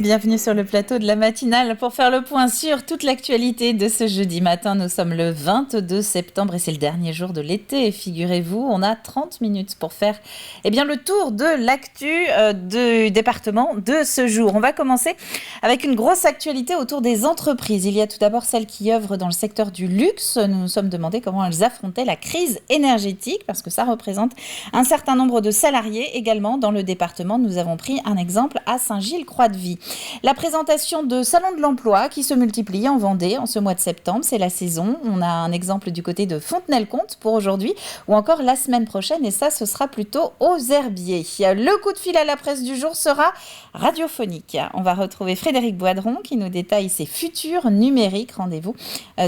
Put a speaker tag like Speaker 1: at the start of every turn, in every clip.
Speaker 1: Bienvenue sur le plateau de la matinale pour faire le point sur toute l'actualité de ce jeudi matin. Nous sommes le 22 septembre et c'est le dernier jour de l'été. Figurez-vous, on a 30 minutes pour faire le tour de l'actu du département de ce jour. On va commencer avec une grosse actualité autour des entreprises. Il y a tout d'abord celles qui œuvrent dans le secteur du luxe. Nous nous sommes demandé comment elles affrontaient la crise énergétique parce que ça représente un certain nombre de salariés également dans le département. Nous avons pris un exemple à Saint-Gilles-Croix-de-Vie. La présentation de salons de l'emploi qui se multiplient en Vendée en ce mois de septembre, c'est la saison. On a un exemple du côté de Fontenay-le-Comte pour aujourd'hui ou encore la semaine prochaine et ça, ce sera plutôt aux Herbiers. Le coup de fil à la presse du jour sera radiophonique. On va retrouver Frédéric Boidron qui nous détaille ses futurs numériques. Rendez-vous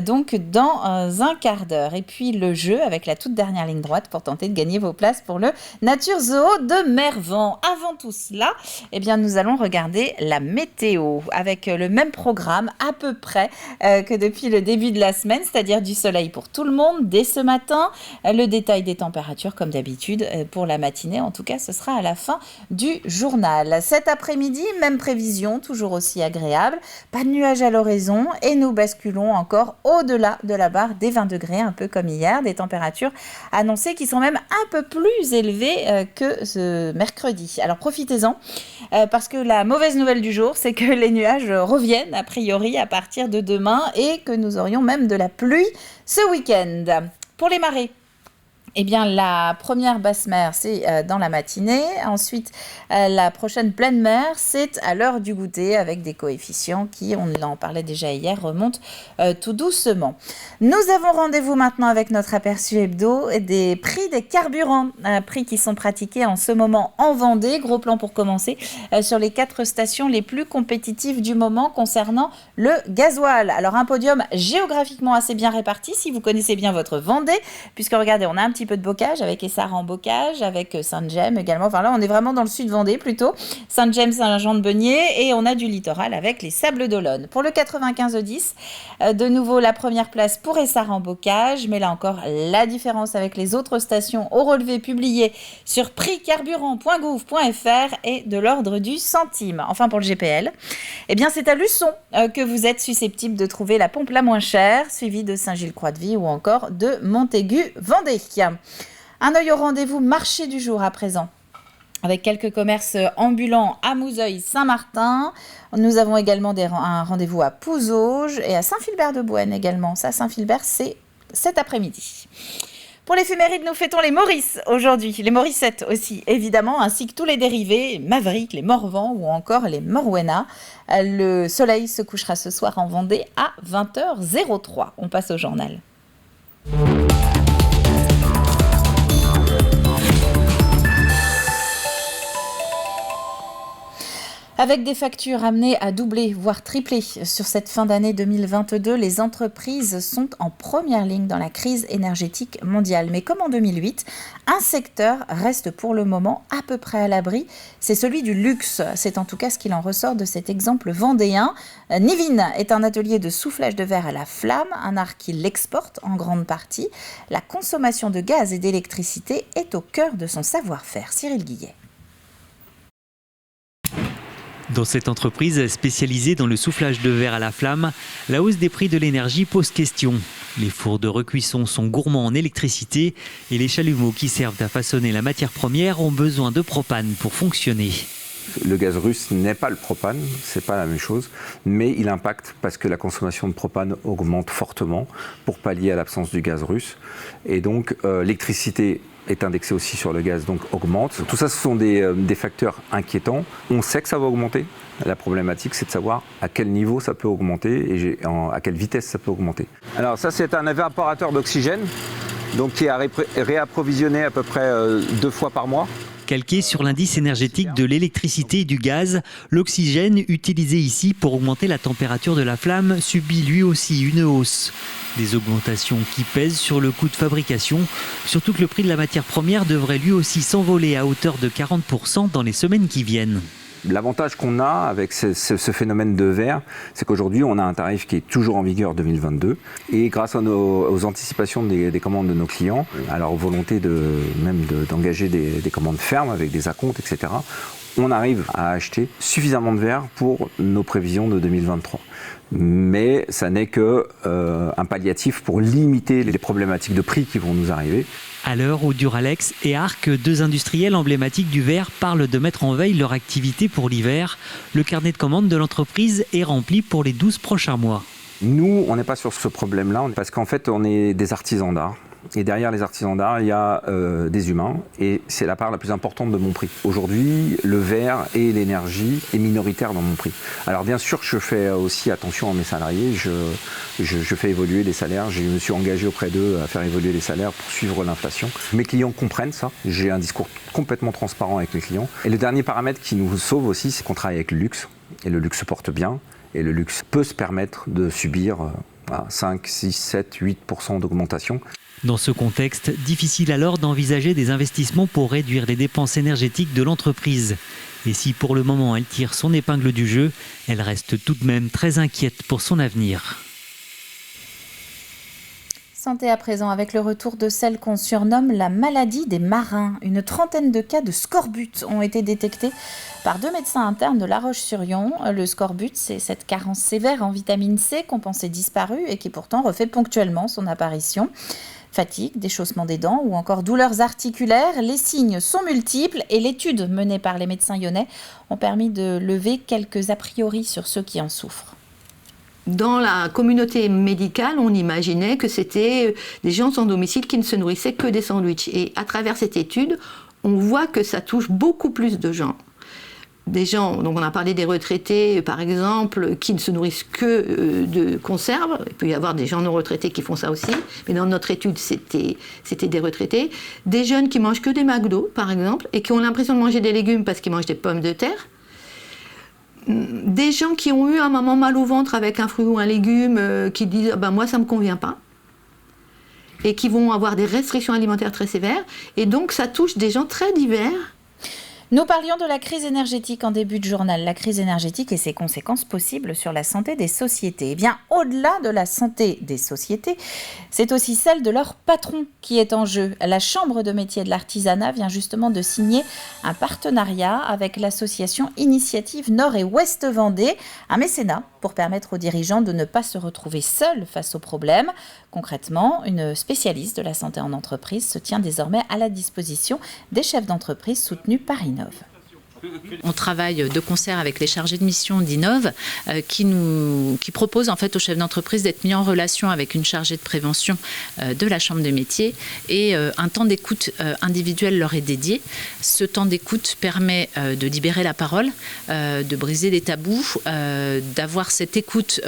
Speaker 1: donc dans un quart d'heure. Et puis le jeu avec la toute dernière ligne droite pour tenter de gagner vos places pour le Nature Zoo de Mervan. Avant tout cela, nous allons regarder la météo avec le même programme à peu près que depuis le début de la semaine, c'est-à-dire du soleil pour tout le monde dès ce matin. Le détail des températures comme d'habitude pour la matinée, en tout cas ce sera à la fin du journal. Cet après-midi, même prévision, toujours aussi agréable, pas de nuages à l'horizon et nous basculons encore au-delà de la barre des 20 degrés, un peu comme hier, des températures annoncées qui sont même un peu plus élevées que ce mercredi. Alors profitez-en parce que la mauvaise nouvelle du jour, c'est que les nuages reviennent a priori à partir de demain et que nous aurions même de la pluie ce week-end. Pour les marées, la première basse mer, c'est dans la matinée. Ensuite, la prochaine pleine mer, c'est à l'heure du goûter avec des coefficients qui, on en parlait déjà hier, remontent tout doucement. Nous avons rendez-vous maintenant avec notre aperçu hebdo des prix des carburants, prix qui sont pratiqués en ce moment en Vendée. Gros plan pour commencer sur les 4 stations les plus compétitives du moment concernant le gasoil. Alors un podium géographiquement assez bien réparti si vous connaissez bien votre Vendée, puisque regardez, on a un petit peu de bocage avec Essart en bocage, avec Sainte-Gemme également. Enfin là, on est vraiment dans le sud Vendée plutôt. Sainte-Gemme, Saint-Jean-de-Beugnet et on a du littoral avec les Sables d'Olonne. Pour le 95-10, de nouveau la première place pour Essart en bocage, mais là encore la différence avec les autres stations au relevé publié sur prixcarburant.gouv.fr est de l'ordre du centime. Enfin pour le GPL, c'est à Luçon que vous êtes susceptible de trouver la pompe la moins chère, suivie de Saint-Gilles-Croix-de-Vie ou encore de Montaigu-Vendée. Un œil au rendez-vous marché du jour à présent, avec quelques commerces ambulants à Mouzeuil, Saint-Martin. Nous avons également un rendez-vous à Pouzauges et à Saint-Philbert-de-Bouenne également. Ça, Saint-Philbert, c'est cet après-midi. Pour l'éphéméride, nous fêtons les Maurice aujourd'hui, les Mauricettes aussi, évidemment, ainsi que tous les dérivés, Maverick, les Morvans ou encore les Morwena. Le soleil se couchera ce soir en Vendée à 20h03. On passe au journal. Avec des factures amenées à doubler, voire tripler sur cette fin d'année 2022, les entreprises sont en première ligne dans la crise énergétique mondiale. Mais comme en 2008, un secteur reste pour le moment à peu près à l'abri, c'est celui du luxe. C'est en tout cas ce qu'il en ressort de cet exemple vendéen. Nivin est un atelier de soufflage de verre à la flamme, un art qui l'exporte en grande partie. La consommation de gaz et d'électricité est au cœur de son savoir-faire. Cyril Guillet.
Speaker 2: Dans cette entreprise spécialisée dans le soufflage de verre à la flamme, la hausse des prix de l'énergie pose question. Les fours de recuisson sont gourmands en électricité et les chalumeaux qui servent à façonner la matière première ont besoin de propane pour fonctionner.
Speaker 3: Le gaz russe n'est pas le propane, c'est pas la même chose, mais il impacte parce que la consommation de propane augmente fortement pour pallier à l'absence du gaz russe. Et donc l'électricité est indexée aussi sur le gaz, donc augmente. Tout ça, ce sont des facteurs inquiétants. On sait que ça va augmenter. La problématique, c'est de savoir à quel niveau ça peut augmenter et à quelle vitesse ça peut augmenter. Alors ça, c'est un évaporateur d'oxygène, donc qui est réapprovisionné à peu près 2 fois par mois.
Speaker 2: Calqué sur l'indice énergétique de l'électricité et du gaz, l'oxygène utilisé ici pour augmenter la température de la flamme subit lui aussi une hausse. Des augmentations qui pèsent sur le coût de fabrication, surtout que le prix de la matière première devrait lui aussi s'envoler à hauteur de 40% dans les semaines qui viennent.
Speaker 3: L'avantage qu'on a avec ce phénomène de verre, c'est qu'aujourd'hui, on a un tarif qui est toujours en vigueur 2022. Et grâce aux anticipations des commandes de nos clients, à leur volonté d'engager des commandes fermes avec des acomptes, etc., on arrive à acheter suffisamment de verre pour nos prévisions de 2023. Mais ça n'est qu'un palliatif pour limiter les problématiques de prix qui vont nous arriver.
Speaker 2: À l'heure où Duralex et Arc, deux industriels emblématiques du verre, parlent de mettre en veille leur activité pour l'hiver, le carnet de commandes de l'entreprise est rempli pour les 12 prochains mois.
Speaker 3: Nous, on n'est pas sur ce problème-là, parce qu'en fait, on est des artisans d'art. Et derrière les artisans d'art, il y a des humains, et c'est la part la plus importante de mon prix. Aujourd'hui, le verre et l'énergie est minoritaire dans mon prix. Alors bien sûr, je fais aussi attention à mes salariés, je fais évoluer les salaires, je me suis engagé auprès d'eux à faire évoluer les salaires pour suivre l'inflation. Mes clients comprennent ça, j'ai un discours complètement transparent avec mes clients. Et le dernier paramètre qui nous sauve aussi, c'est qu'on travaille avec le luxe, et le luxe se porte bien, et le luxe peut se permettre de subir 5, 6, 7, 8% d'augmentation.
Speaker 2: Dans ce contexte, difficile alors d'envisager des investissements pour réduire les dépenses énergétiques de l'entreprise. Et si pour le moment elle tire son épingle du jeu, elle reste tout de même très inquiète pour son avenir.
Speaker 1: Santé à présent avec le retour de celle qu'on surnomme la maladie des marins. Une trentaine de cas de scorbut ont été détectés par 2 médecins internes de La Roche-sur-Yon. Le scorbut, c'est cette carence sévère en vitamine C qu'on pensait disparue et qui pourtant refait ponctuellement son apparition. Fatigue, déchaussement des dents ou encore douleurs articulaires, les signes sont multiples et l'étude menée par les médecins lyonnais ont permis de lever quelques a priori sur ceux qui en souffrent.
Speaker 4: Dans la communauté médicale, on imaginait que c'était des gens sans domicile qui ne se nourrissaient que des sandwichs. Et à travers cette étude, on voit que ça touche beaucoup plus de gens. Des gens, donc on a parlé des retraités, par exemple, qui ne se nourrissent que de conserves. Il peut y avoir des gens non retraités qui font ça aussi, mais dans notre étude, c'était des retraités. Des jeunes qui mangent que des McDo, par exemple, et qui ont l'impression de manger des légumes parce qu'ils mangent des pommes de terre. Des gens qui ont eu un moment mal au ventre avec un fruit ou un légume, qui disent « moi, ça ne me convient pas », et qui vont avoir des restrictions alimentaires très sévères. Et donc, ça touche des gens très divers.
Speaker 1: Nous parlions de la crise énergétique en début de journal. La crise énergétique et ses conséquences possibles sur la santé des sociétés. Eh bien, au-delà de la santé des sociétés, c'est aussi celle de leur patron qui est en jeu. La Chambre de métiers de l'artisanat vient justement de signer un partenariat avec l'association Initiative Nord et Ouest Vendée, un mécénat pour permettre aux dirigeants de ne pas se retrouver seuls face aux problèmes. Concrètement, une spécialiste de la santé en entreprise se tient désormais à la disposition des chefs d'entreprise soutenus par Innov.
Speaker 5: On travaille de concert avec les chargés de mission d'Innov qui proposent en fait aux chefs d'entreprise d'être mis en relation avec une chargée de prévention de la Chambre des métiers et un temps d'écoute individuel leur est dédié. Ce temps d'écoute permet de libérer la parole, de briser les tabous, d'avoir cette écoute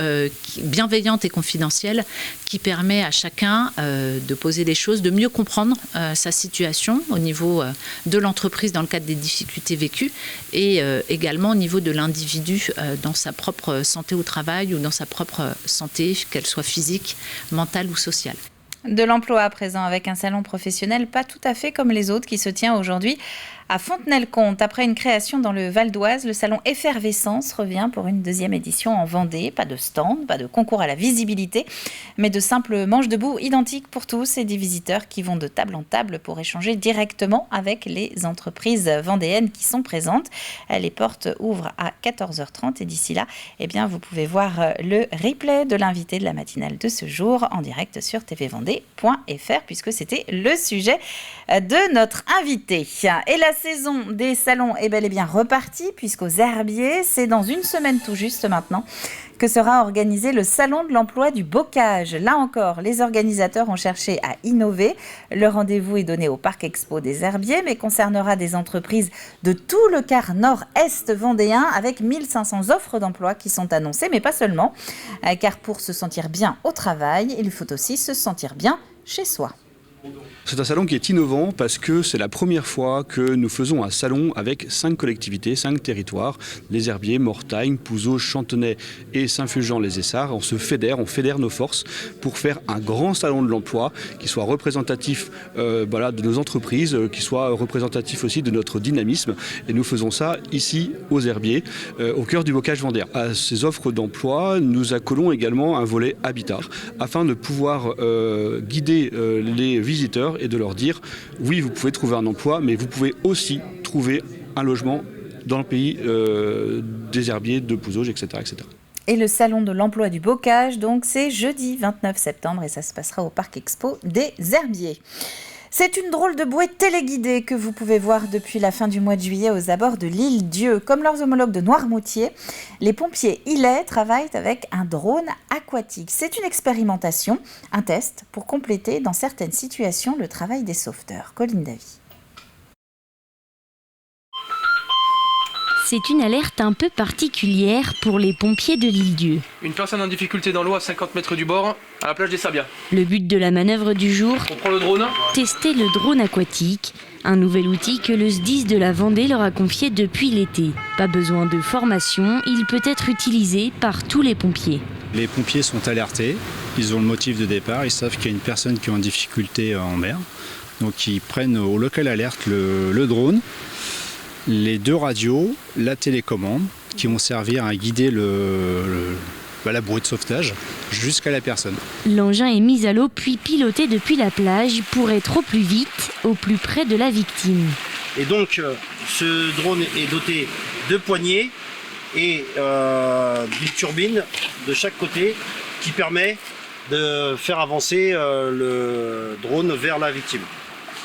Speaker 5: bienveillante et confidentielle qui permet à chacun de poser les choses, de mieux comprendre sa situation au niveau de l'entreprise dans le cadre des difficultés vécues et également au niveau de l'individu dans sa propre santé au travail ou dans sa propre santé, qu'elle soit physique, mentale ou sociale.
Speaker 1: De l'emploi à présent avec un salon professionnel pas tout à fait comme les autres qui se tient aujourd'hui à Fontenay-le-Comte. Après une création dans le Val d'Oise, le salon Effervescence revient pour une 2e édition en Vendée. Pas de stand, pas de concours à la visibilité, mais de simples manches debout identiques pour tous et des visiteurs qui vont de table en table pour échanger directement avec les entreprises vendéennes qui sont présentes. Les portes ouvrent à 14h30 et d'ici là, vous pouvez voir le replay de l'invité de la matinale de ce jour en direct sur tvvendée.fr puisque c'était le sujet de notre invité. Et la saison des salons est bel et bien repartie puisqu'aux Herbiers, c'est dans une semaine tout juste maintenant que sera organisé le salon de l'emploi du bocage. Là encore, les organisateurs ont cherché à innover. Le rendez-vous est donné au Parc Expo des Herbiers, mais concernera des entreprises de tout le quart nord-est vendéen avec 1500 offres d'emploi qui sont annoncées, mais pas seulement. Car pour se sentir bien au travail, il faut aussi se sentir bien chez soi.
Speaker 6: C'est un salon qui est innovant parce que c'est la première fois que nous faisons un salon avec 5 collectivités, 5 territoires, les Herbiers, Mortagne, Pouzeau, Chantenay et Saint-Fulgent-les-Essarts. On fédère nos forces pour faire un grand salon de l'emploi qui soit représentatif de nos entreprises, qui soit représentatif aussi de notre dynamisme. Et nous faisons ça ici aux Herbiers, au cœur du bocage vendéen. À ces offres d'emploi, nous accolons également un volet habitat afin de pouvoir guider les visiteurs et de leur dire oui, vous pouvez trouver un emploi, mais vous pouvez aussi trouver un logement dans le pays des herbiers, de Pouzauges, etc., etc.
Speaker 1: Et le salon de l'emploi du bocage, donc c'est jeudi 29 septembre et ça se passera au Parc Expo des Herbiers. C'est une drôle de bouée téléguidée que vous pouvez voir depuis la fin du mois de juillet aux abords de l'île Dieu. Comme leurs homologues de Noirmoutier, les pompiers ilais travaillent avec un drone aquatique. C'est une expérimentation, un test pour compléter dans certaines situations le travail des sauveteurs. Colline Davy.
Speaker 7: C'est une alerte un peu particulière pour les pompiers de l'île Dieu.
Speaker 8: Une personne en difficulté dans l'eau à 50 mètres du bord, à la plage des Sabias.
Speaker 7: Le but de la manœuvre du jour,
Speaker 8: On prend le drone.
Speaker 7: tester le drone aquatique, un nouvel outil que le SDIS de la Vendée leur a confié depuis l'été. Pas besoin de formation, il peut être utilisé par tous les pompiers.
Speaker 9: Les pompiers sont alertés, ils ont le motif de départ, ils savent qu'il y a une personne qui est en difficulté en mer. Donc ils prennent au local alerte le drone, les 2 radios, la télécommande, qui vont servir à guider la bouée de sauvetage jusqu'à la personne.
Speaker 7: L'engin est mis à l'eau puis piloté depuis la plage pour être au plus vite, au plus près de la victime.
Speaker 10: Et donc ce drone est doté de poignées et d'une turbine de chaque côté qui permet de faire avancer le drone vers la victime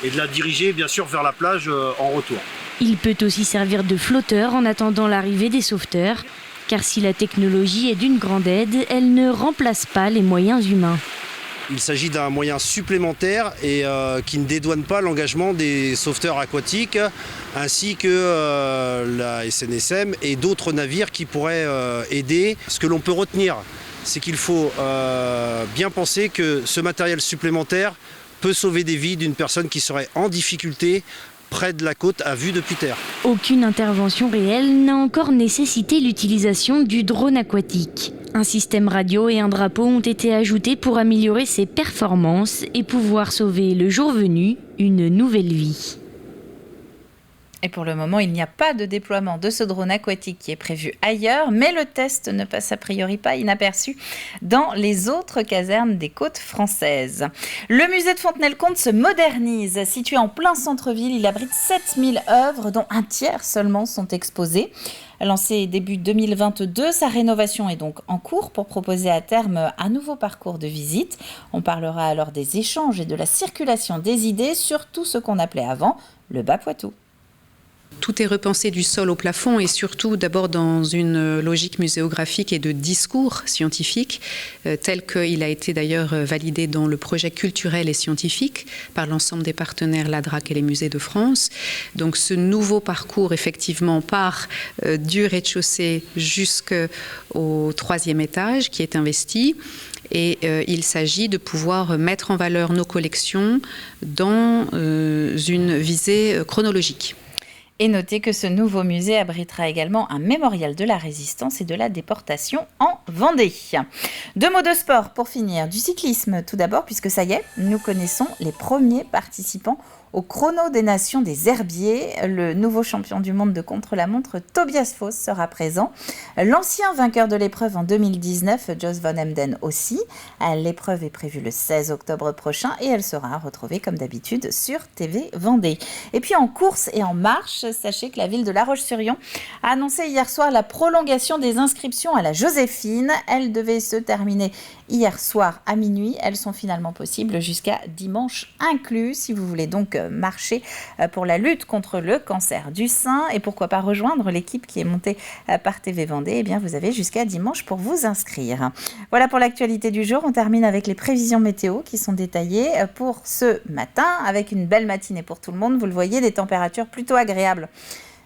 Speaker 10: et de la diriger bien sûr vers la plage en retour.
Speaker 7: Il peut aussi servir de flotteur en attendant l'arrivée des sauveteurs, car si la technologie est d'une grande aide, elle ne remplace pas les moyens humains.
Speaker 10: Il s'agit d'un moyen supplémentaire et qui ne dédouane pas l'engagement des sauveteurs aquatiques ainsi que la SNSM et d'autres navires qui pourraient aider. Ce que l'on peut retenir, c'est qu'il faut bien penser que ce matériel supplémentaire peut sauver des vies d'une personne qui serait en difficulté près de la côte à vue depuis terre.
Speaker 7: Aucune intervention réelle n'a encore nécessité l'utilisation du drone aquatique. Un système radio et un drapeau ont été ajoutés pour améliorer ses performances et pouvoir sauver le jour venu une nouvelle vie.
Speaker 1: Et pour le moment, il n'y a pas de déploiement de ce drone aquatique qui est prévu ailleurs, mais le test ne passe a priori pas inaperçu dans les autres casernes des côtes françaises. Le musée de Fontenay-le-Comte se modernise. Situé en plein centre-ville, il abrite 7000 œuvres, dont un tiers seulement sont exposées. Lancé début 2022, sa rénovation est donc en cours pour proposer à terme un nouveau parcours de visite. On parlera alors des échanges et de la circulation des idées sur tout ce qu'on appelait avant le Bas-Poitou.
Speaker 11: Tout est repensé du sol au plafond et surtout d'abord dans une logique muséographique et de discours scientifique tel qu'il a été d'ailleurs validé dans le projet culturel et scientifique par l'ensemble des partenaires l'ADRAC et les musées de France. Donc ce nouveau parcours effectivement part du rez-de-chaussée jusqu'au 3e étage qui est investi. Et il s'agit de pouvoir mettre en valeur nos collections dans une visée chronologique.
Speaker 1: Et notez que ce nouveau musée abritera également un mémorial de la résistance et de la déportation en Vendée. 2 mots de sport pour finir. Du cyclisme tout d'abord, puisque ça y est, nous connaissons les premiers participants au chrono des nations des herbiers. Le nouveau champion du monde de contre-la-montre, Tobias Foss, sera présent. L'ancien vainqueur de l'épreuve en 2019, Jos van Emden aussi. L'épreuve est prévue le 16 octobre prochain et elle sera retrouvée comme d'habitude sur TV Vendée. Et puis en course et en marche, sachez que la ville de La Roche-sur-Yon a annoncé hier soir la prolongation des inscriptions à la Joséphine. Elles devaient se terminer hier soir à minuit. Elles sont finalement possibles jusqu'à dimanche inclus. Si vous voulez donc marcher pour la lutte contre le cancer du sein et pourquoi pas rejoindre l'équipe qui est montée par TV Vendée, eh bien vous avez jusqu'à dimanche pour vous inscrire. Voilà pour l'actualité du jour. On termine avec les prévisions météo qui sont détaillées pour ce matin avec une belle matinée pour tout le monde. Vous le voyez, des températures plutôt agréables.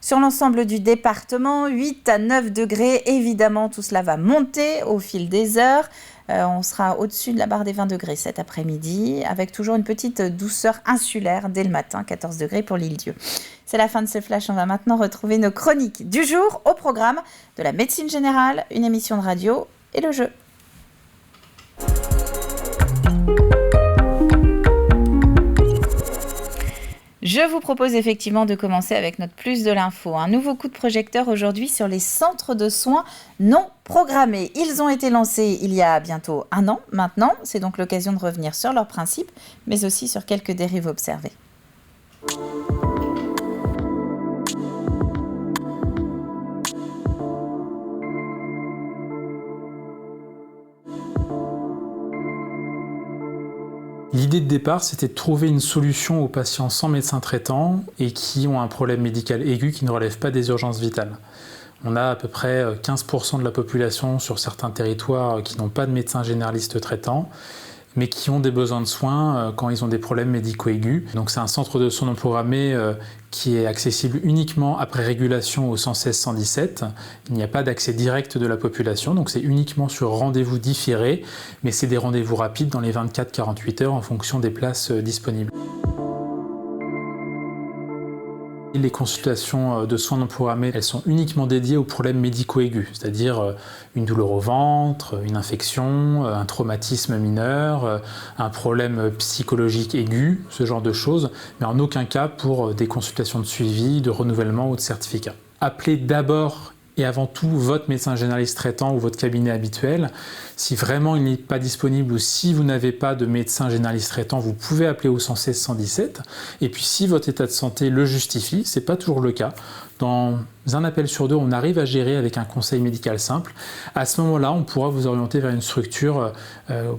Speaker 1: Sur l'ensemble du département, 8 à 9 degrés, évidemment, tout cela va monter au fil des heures. On sera au-dessus de la barre des 20 degrés cet après-midi, avec toujours une petite douceur insulaire dès le matin, 14 degrés pour l'île Dieu. C'est la fin de ce flash, on va maintenant retrouver nos chroniques du jour au programme de la médecine générale, une émission de radio et le jeu. Je vous propose effectivement de commencer avec notre plus de l'info. Un nouveau coup de projecteur aujourd'hui sur les centres de soins non programmés. Ils ont été lancés il y a bientôt 1 an maintenant. C'est donc l'occasion de revenir sur leurs principes, mais aussi sur quelques dérives observées.
Speaker 12: L'idée de départ, c'était de trouver une solution aux patients sans médecin traitant et qui ont un problème médical aigu qui ne relève pas des urgences vitales. On a à peu près 15% de la population sur certains territoires qui n'ont pas de médecin généraliste traitant, mais qui ont des besoins de soins quand ils ont des problèmes médicaux aigus. Donc c'est un centre de soins non programmés qui est accessible uniquement après régulation au 116-117. Il n'y a pas d'accès direct de la population, donc c'est uniquement sur rendez-vous différé, mais c'est des rendez-vous rapides dans les 24-48 heures en fonction des places disponibles. Les consultations de soins non programmés, elles sont uniquement dédiées aux problèmes médicaux aigus, c'est-à-dire une douleur au ventre, une infection, un traumatisme mineur, un problème psychologique aigu, ce genre de choses, mais en aucun cas pour des consultations de suivi, de renouvellement ou de certificat. Appelez d'abord et avant tout votre médecin généraliste traitant ou votre cabinet habituel. Si vraiment il n'est pas disponible ou si vous n'avez pas de médecin généraliste traitant, vous pouvez appeler au 116-117. Et puis si votre état de santé le justifie, ce n'est pas toujours le cas. Dans un appel sur deux, on arrive à gérer avec un conseil médical simple. À ce moment-là, on pourra vous orienter vers une structure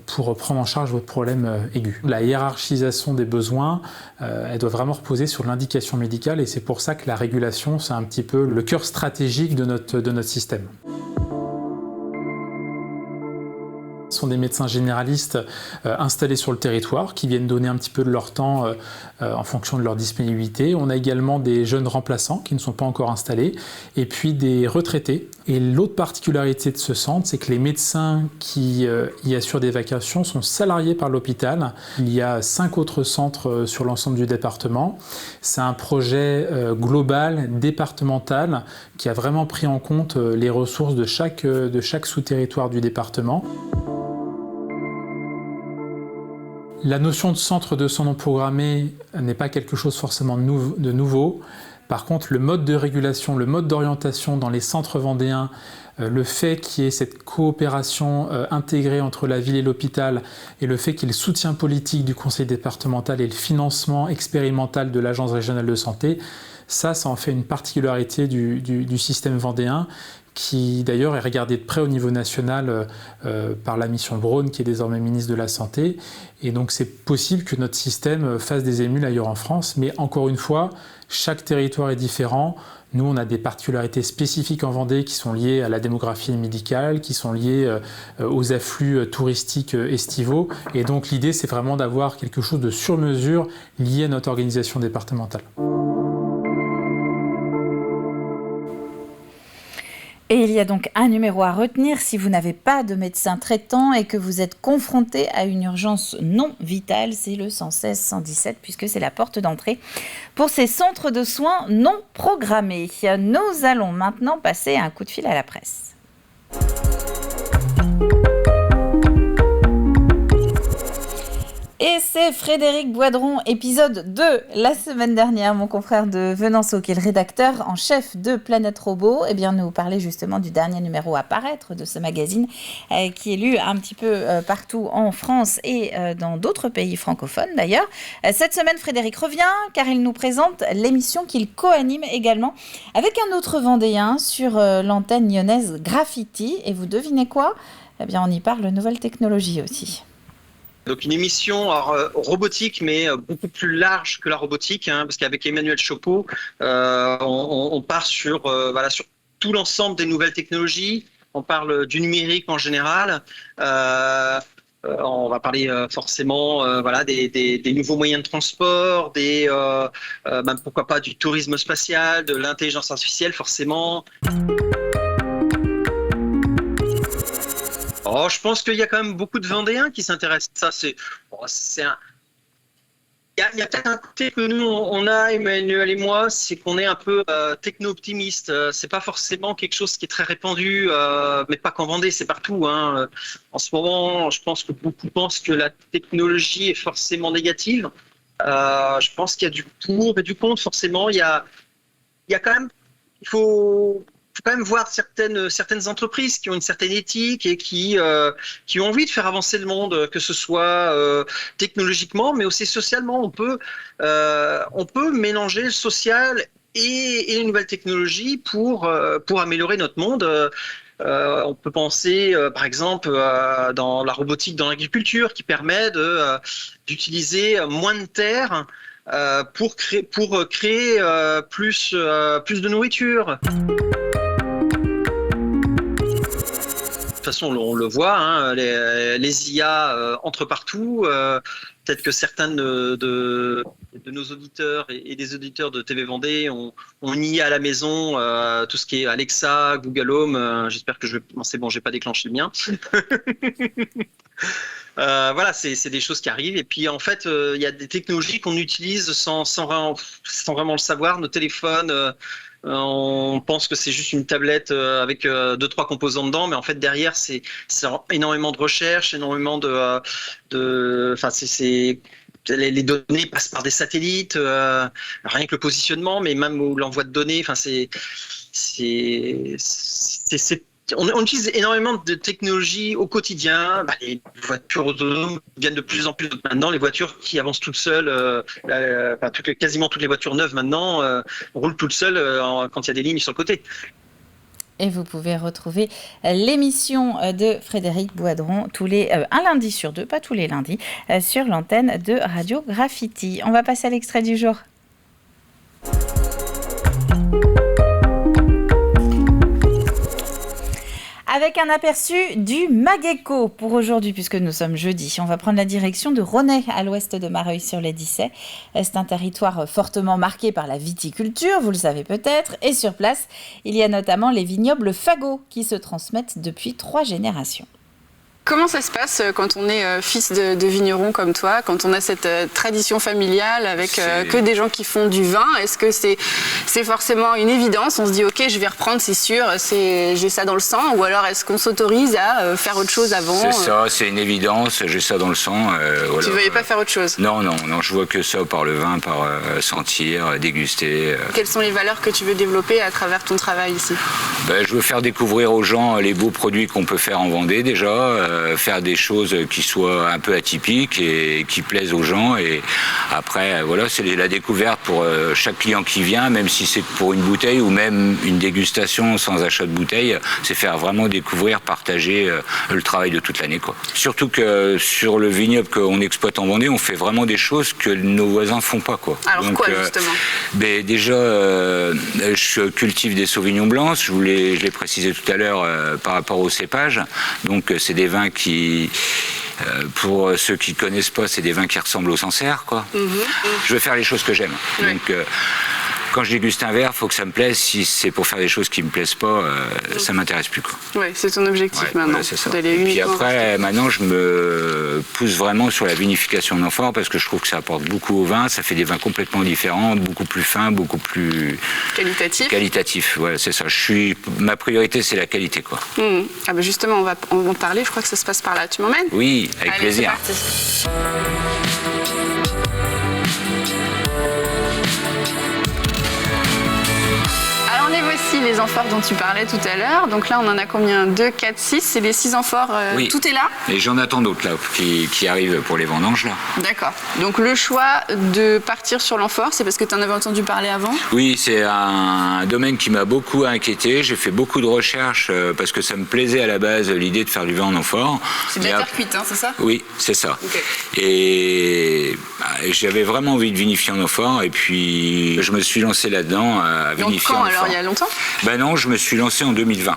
Speaker 12: pour prendre en charge votre problème aigu. La hiérarchisation des besoins, elle doit vraiment reposer sur l'indication médicale et c'est pour ça que la régulation, c'est un petit peu le cœur stratégique de notre système. Ce sont des médecins généralistes installés sur le territoire qui viennent donner un petit peu de leur temps en fonction de leur disponibilité. On a également des jeunes remplaçants qui ne sont pas encore installés et puis des retraités. Et l'autre particularité de ce centre, c'est que les médecins qui y assurent des vacations sont salariés par l'hôpital. Il y a 5 autres centres sur l'ensemble du département. C'est un projet global, départemental, qui a vraiment pris en compte les ressources de chaque sous-territoire du département. La notion de centre de soins non programmés n'est pas quelque chose forcément de nouveau. Par contre, le mode de régulation, le mode d'orientation dans les centres vendéens, le fait qu'il y ait cette coopération intégrée entre la ville et l'hôpital et le fait qu'il y ait le soutien politique du conseil départemental et le financement expérimental de l'agence régionale de santé, ça en fait une particularité du système vendéen qui d'ailleurs est regardé de près au niveau national par la mission Braun, qui est désormais ministre de la Santé. Et donc c'est possible que notre système fasse des émules ailleurs en France, mais encore une fois, chaque territoire est différent. Nous, on a des particularités spécifiques en Vendée qui sont liées à la démographie médicale, qui sont liées aux afflux touristiques estivaux. Et donc l'idée, c'est vraiment d'avoir quelque chose de sur mesure lié à notre organisation départementale.
Speaker 1: Et il y a donc un numéro à retenir si vous n'avez pas de médecin traitant et que vous êtes confronté à une urgence non vitale, c'est le 116-117 puisque c'est la porte d'entrée pour ces centres de soins non programmés. Nous allons maintenant passer un coup de fil à la presse. Et c'est Frédéric Boidron, épisode 2, la semaine dernière, mon confrère de Venanceau, qui est le rédacteur en chef de Planète Robot, nous parlait justement du dernier numéro à paraître de ce magazine, qui est lu un petit peu partout en France et dans d'autres pays francophones d'ailleurs. Cette semaine, Frédéric revient car il nous présente l'émission qu'il co-anime également avec un autre Vendéen sur l'antenne lyonnaise Graffiti. Et vous devinez quoi ? On y parle nouvelles technologies aussi.
Speaker 13: Donc une émission robotique, mais beaucoup plus large que la robotique, parce qu'avec Emmanuel Chopeau, on part sur tout l'ensemble des nouvelles technologies. On parle du numérique en général. On va parler forcément des nouveaux moyens de transport, même pourquoi pas du tourisme spatial, de l'intelligence artificielle forcément. Oh, je pense qu'il y a quand même beaucoup de Vendéens qui s'intéressent à ça. Il y a peut-être un côté que nous, on a, Emmanuel et moi, c'est qu'on est un peu techno-optimiste. C'est pas forcément quelque chose qui est très répandu, mais pas qu'en Vendée, c'est partout. En ce moment, je pense que beaucoup pensent que la technologie est forcément négative. Je pense qu'il y a du pour et du contre, forcément. Il y a quand même... Il faut quand même voir certaines entreprises qui ont une certaine éthique et qui ont envie de faire avancer le monde, que ce soit technologiquement, mais aussi socialement. On peut mélanger le social et les nouvelles technologies pour améliorer notre monde. On peut penser, par exemple, dans la robotique dans l'agriculture, qui permet d'utiliser moins de terre pour créer plus de nourriture. De toute façon, on le voit, hein, les IA entrent partout. Peut-être que certains de nos auditeurs et des auditeurs de TV Vendée ont une IA à la maison, tout ce qui est Alexa, Google Home. J'espère que c'est bon, j'ai pas déclenché le mien. Voilà, c'est des choses qui arrivent. Et puis en fait, il y a des technologies qu'on utilise sans vraiment le savoir. Nos téléphones. On pense que c'est juste une tablette avec 2-3 composants dedans, mais en fait derrière c'est énormément de recherche, énormément les données passent par des satellites, rien que le positionnement, mais même l'envoi de données. Enfin on utilise énormément de technologies au quotidien. Les voitures autonomes viennent de plus en plus maintenant. Les voitures qui avancent toutes seules, quasiment toutes les voitures neuves maintenant roulent toutes seules quand il y a des lignes sur le côté.
Speaker 1: Et vous pouvez retrouver l'émission de Frédéric Boidron un lundi sur 2, pas tous les lundis, sur l'antenne de Radio Graffiti. On va passer à l'extrait du jour. Avec un aperçu du Mageco pour aujourd'hui, puisque nous sommes jeudi. On va prendre la direction de Ronay, à l'ouest de Mareuil-sur-les-Dissay. C'est un territoire fortement marqué par la viticulture, vous le savez peut-être. Et sur place, il y a notamment les vignobles Fagot qui se transmettent depuis 3 générations.
Speaker 14: Comment ça se passe quand on est fils de vigneron comme toi, quand on a cette tradition familiale avec que des gens qui font du vin? Est-ce que c'est forcément une évidence? On se dit ok, je vais reprendre, c'est sûr, j'ai ça dans le sang, ou alors est-ce qu'on s'autorise à faire autre chose avant?
Speaker 15: C'est ça, c'est une évidence, j'ai ça dans le sang.
Speaker 14: Voilà. Tu ne voyais pas faire autre chose?
Speaker 15: Non, je vois que ça par le vin, par sentir, déguster.
Speaker 14: Quelles sont les valeurs que tu veux développer à travers ton travail ici?
Speaker 15: Je veux faire découvrir aux gens les beaux produits qu'on peut faire en Vendée déjà. Faire des choses qui soient un peu atypiques et qui plaisent aux gens. Et après, voilà, c'est la découverte pour chaque client qui vient, même si c'est pour une bouteille ou même une dégustation sans achat de bouteille, c'est faire vraiment découvrir, partager le travail de toute l'année, quoi. Surtout que sur le vignoble qu'on exploite en Vendée, on fait vraiment des choses que nos voisins font pas, quoi.
Speaker 14: Alors donc, quoi, justement?
Speaker 15: Déjà, je cultive des sauvignons blancs, je l'ai précisé tout à l'heure par rapport au cépage. Donc, c'est des vins qui, pour ceux qui ne connaissent pas, c'est des vins qui ressemblent au Sancerre, quoi. Je veux faire les choses que j'aime.
Speaker 14: Ouais.
Speaker 15: Donc, quand je déguste un verre, il faut que ça me plaise. Si c'est pour faire des choses qui ne me plaisent pas, ça ne m'intéresse plus, quoi.
Speaker 14: Oui, c'est ton objectif maintenant.
Speaker 15: Voilà, c'est ça. Et puis après, maintenant, je me pousse vraiment sur la vinification d'amphore parce que je trouve que ça apporte beaucoup au vin. Ça fait des vins complètement différents, beaucoup plus fins, beaucoup plus qualitatifs. Voilà, c'est ça. Ma priorité, c'est la qualité, quoi.
Speaker 14: Ah ben justement, on va en parler. Je crois que ça se passe par là. Tu m'emmènes?
Speaker 15: Oui, avec plaisir.
Speaker 14: C'est parti. Alors, les voici, les amphores dont tu parlais tout à l'heure. Donc là, on en a combien? 2, 4, 6. C'est les 6 amphores.
Speaker 15: Oui.
Speaker 14: Tout est là?
Speaker 15: Et j'en attends d'autres là qui arrivent pour les vendanges là.
Speaker 14: D'accord. Donc le choix de partir sur l'amphore, c'est parce que tu en avais entendu parler avant?
Speaker 15: Oui, c'est un domaine qui m'a beaucoup inquiété. J'ai fait beaucoup de recherches parce que ça me plaisait à la base l'idée de faire du vin en amphore.
Speaker 14: C'est de la terre cuite, hein, c'est ça?
Speaker 15: Oui, c'est ça.
Speaker 14: Okay.
Speaker 15: Et j'avais vraiment envie de vinifier en amphore et puis je me suis lancé là-dedans à vinifier en amphore.
Speaker 14: Alors il y a longtemps?
Speaker 15: Non, je me suis lancé en 2020.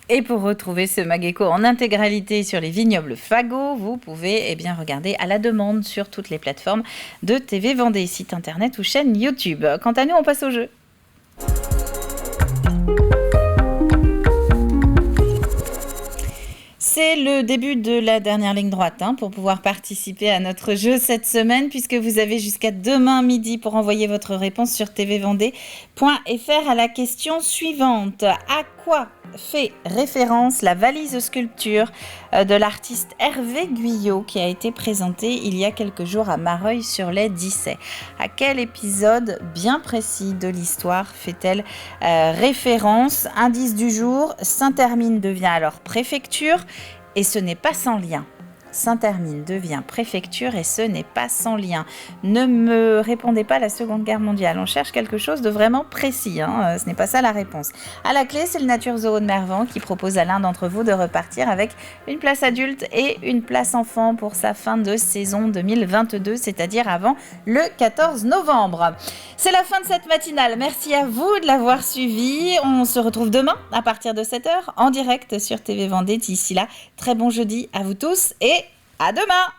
Speaker 1: Et pour retrouver ce Mageco en intégralité sur les vignobles Fagot, vous pouvez regarder à la demande sur toutes les plateformes de TV Vendée, site internet ou chaîne YouTube. Quant à nous, on passe au jeu. C'est le début de la dernière ligne droite pour pouvoir participer à notre jeu cette semaine, puisque vous avez jusqu'à demain midi pour envoyer votre réponse sur tvvendée.fr à la question suivante. À quoi fait référence la valise sculpture de l'artiste Hervé Guyot qui a été présentée il y a quelques jours à Mareuil-sur-les-Dissay? À quel épisode bien précis de l'histoire fait-elle référence? Indice du jour, Saint-Hermine devient alors préfecture et ce n'est pas sans lien. Saint-Hermine devient préfecture et ce n'est pas sans lien. Ne me répondez pas à la Seconde Guerre mondiale. On cherche quelque chose de vraiment précis. Ce n'est pas ça la réponse. À la clé, c'est le Nature Zoo de Mervan qui propose à l'un d'entre vous de repartir avec une place adulte et une place enfant pour sa fin de saison 2022, c'est-à-dire avant le 14 novembre. C'est la fin de cette matinale. Merci à vous de l'avoir suivi. On se retrouve demain à partir de 7h en direct sur TV Vendée. D'ici là, très bon jeudi à vous tous et à demain.